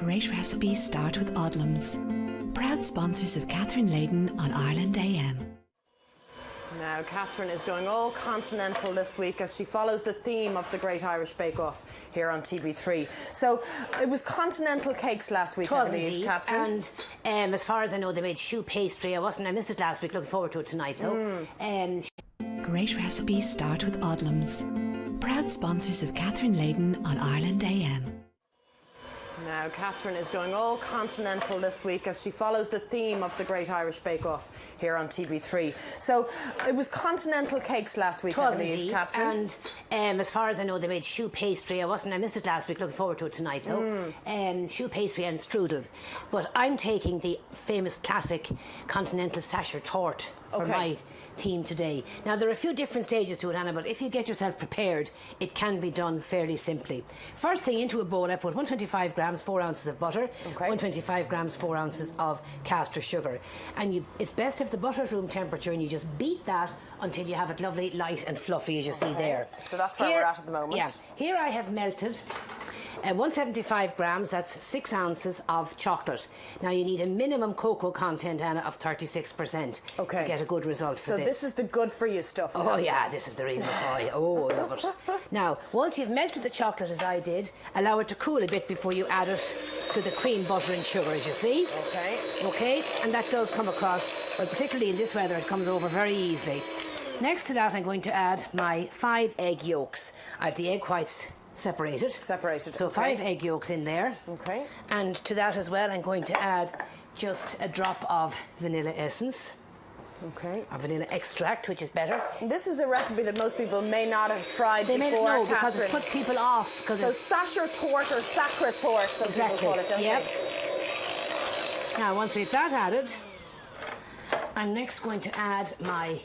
Great recipes start with Odlums. Proud sponsors of Catherine Layden on Ireland AM. Now, Catherine is going all continental this week as she follows the theme of the Great Irish Bake Off here on TV3. So, it was continental cakes last week, I believe, indeed. Catherine. And as far as I know, they made choux pastry. I missed it last week. Looking forward to it tonight, though. Great recipes start with Odlums. Proud sponsors of Catherine Layden on Ireland AM. Now, Catherine is going all continental this week as she follows the theme of the Great Irish Bake Off here on TV3. So, it was continental cakes last week, I believe, indeed. Catherine. And as far as I know, they made choux pastry. I missed it last week. Looking forward to it tonight, though. Choux pastry and strudel. But I'm taking the famous classic continental Sachertorte for my team today. Now, there are a few different stages to it, Anna, but if you get yourself prepared, it can be done fairly simply. First thing, into a bowl, I put 125 grams, 4 ounces of butter, 125 grams, 4 ounces of caster sugar. And it's best if the butter's room temperature, and you just beat that until you have it lovely, light and fluffy, as you see there. So that's where we're at the moment. Yeah. Here I have melted 175 grams, that's 6 ounces of chocolate. Now, you need a minimum cocoa content, Anna, of 36% to get a good result for this. So this is the good for you stuff. Oh, yeah, this is the real McCoy. Oh, I love it. Now, once you've melted the chocolate, as I did, allow it to cool a bit before you add it to the cream, butter and sugar, as you see. Okay, and that does come across, well, particularly in this weather, it comes over very easily. Next to that, I'm going to add my 5 egg yolks. I have the egg whites separated. So 5 egg yolks in there. And to that as well, I'm going to add just a drop of vanilla essence. Or vanilla extract, which is better. This is a recipe that most people may not have tried before, may not know, because it puts people off. So Sachertorte or Sachertorte, some people call it, don't they? Now, once we've that added, I'm next going to add my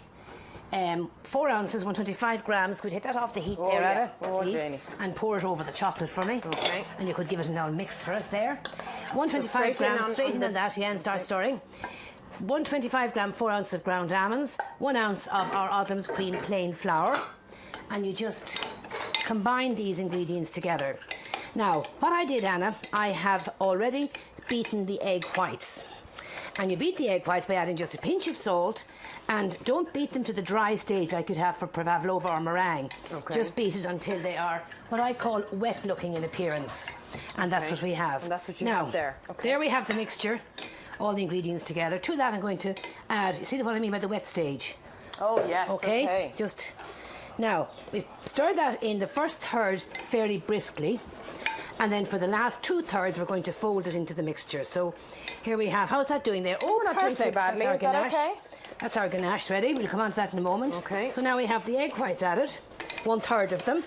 4 ounces, 125 grams. Could you take that off the heat there, Anna? Please, and pour it over the chocolate for me. And you could give it an old mix for us there. 125 grams, straighten on that, and start stirring. 125 gram, 4 ounces of ground almonds, 1 ounce of our Odlums Cream plain flour, and you just combine these ingredients together. Now, what I did, Anna, I have already beaten the egg whites. And you beat the egg whites by adding just a pinch of salt, and don't beat them to the dry stage like you'd have for pavlova or meringue. Just beat it until they are what I call wet looking in appearance. And that's what we have. And that's what you have there. There we have the mixture, all the ingredients together. To that I'm going to add, you see what I mean by the wet stage? Oh yes, Just, now, we stir that in the first third fairly briskly. And then for the last 2/3, we're going to fold it into the mixture. So here we have. How's that doing there? Oh, not doing too badly. Is that okay? That's our ganache ready. We'll come on to that in a moment. So now we have the egg whites added, 1/3 of them.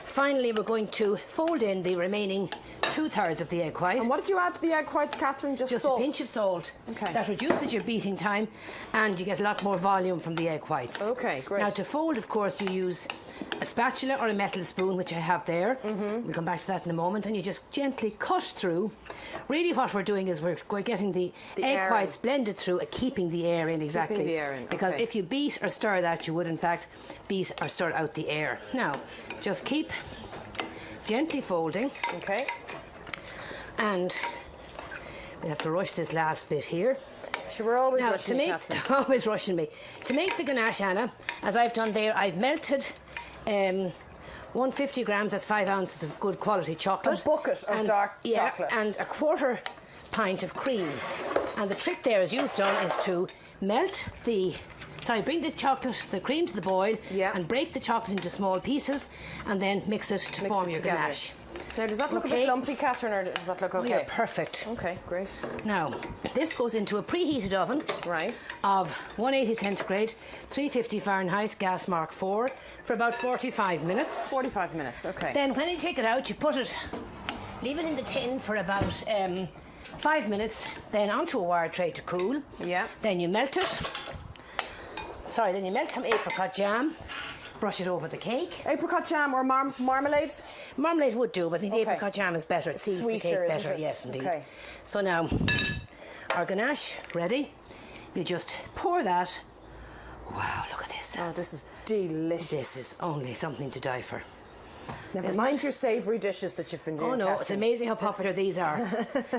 Finally, we're going to fold in the remaining 2/3 of the egg white. And what did you add to the egg whites, Catherine? Just salt? A pinch of salt. That reduces your beating time, and you get a lot more volume from the egg whites. Great. Now, to fold, of course, you use a spatula or a metal spoon, which I have there. We'll come back to that in a moment. And you just gently cut through. Really what we're doing is we're getting the egg whites blended through and keeping the air in, Keeping the air in, Because if you beat or stir that, you would in fact beat or stir out the air. Now, just keep gently folding. And we have to rush this last bit here. Sure, we're always rushing me, always rushing me. To make the ganache, Anna, as I've done there, I've melted 150 grams, that's 5 ounces of good quality chocolate. A bucket of dark chocolate. And a 1/4 pint of cream. And the trick there, as you've done, is to bring the cream to the boil and break the chocolate into small pieces and then mix it to form your ganache. Now, does that look a bit lumpy, Catherine, or does that look okay? Oh, yeah, perfect. Okay, great. Now, this goes into a preheated oven of 180 centigrade, 350 Fahrenheit, gas mark 4, for about 45 minutes. 45 minutes, okay. Then when you take it out, you leave it in the tin for about 5 minutes, then onto a wire tray to cool. Then you melt it. Then you melt some apricot jam. Brush it over the cake. Apricot jam or marmalade? Marmalade would do, but I think the apricot jam is better. It seals the cake better. Yes, indeed. So now, our ganache ready. You just pour that. Wow, look at this. Oh, this is delicious. This is only something to die for. Never mind your savoury dishes that you've been doing. Oh no, Catherine. it's amazing how popular these are.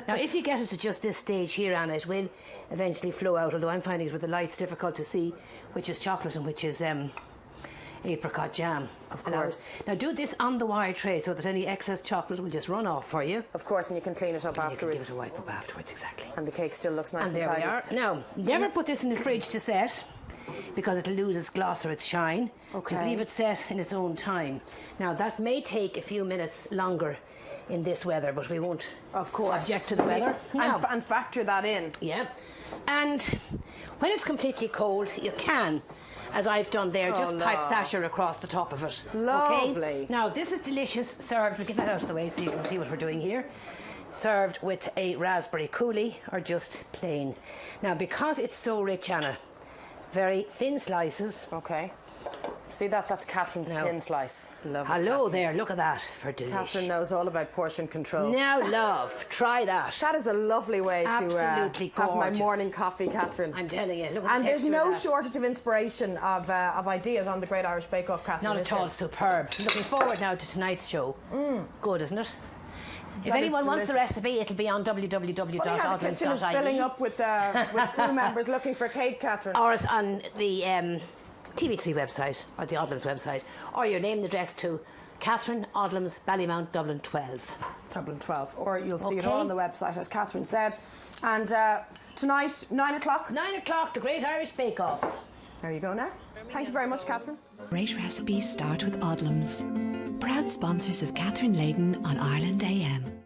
Now, if you get it to just this stage here, Anna, it will eventually flow out, although I'm finding it with the lights difficult to see which is chocolate and which is apricot jam. Of course. Now do this on the wire tray so that any excess chocolate will just run off for you. Of course, and you can clean it up And afterwards. You can give it a wipe up afterwards, exactly. And the cake still looks nice and there tidy. we are. Now, never put this in the fridge to set because it'll lose its gloss or its shine. Okay. Just leave it set in its own time. Now, that may take a few minutes longer in this weather, but we won't Of course. object to the weather. Now, And factor that in. yeah. And when it's completely cold, you can, as I've done there, just pipe sachet across the top of it. Lovely. Okay? Now, this is delicious, served, we'll get that out of the way so you can see what we're doing here. Served with a raspberry coulis or just plain. Now, because it's so rich, Anna, very thin slices. Okay. See that? That's Catherine's thin slice. Love it, Hello Catherine. there, look at that, for delicious. Catherine knows all about portion control. Now, love, try that. That is a lovely way Absolutely to have my gorgeous. morning coffee, Catherine. I'm telling you, look at And the there's texture no of that. shortage of inspiration of ideas on the Great Irish Bake Off, Catherine. Not is at all, there? superb. Looking forward now to tonight's show. Good, isn't it? If That is anyone wants the delicious. recipe, it'll be on Funny how the kitchen is www.odlums.ie filling up with crew members looking for cake, Catherine. or it's on the TV3 website or the Odlums website, or your name and address to Catherine Odlums, Ballymount, Dublin 12. Dublin 12. Or you'll see it Okay. all on the website, as Catherine said. And tonight, 9 o'clock. 9 o'clock, the Great Irish Bake Off. There you go now. Thank you very much, Catherine. Great recipes start with Odlums. Proud sponsors of Catherine Leyden on Ireland AM.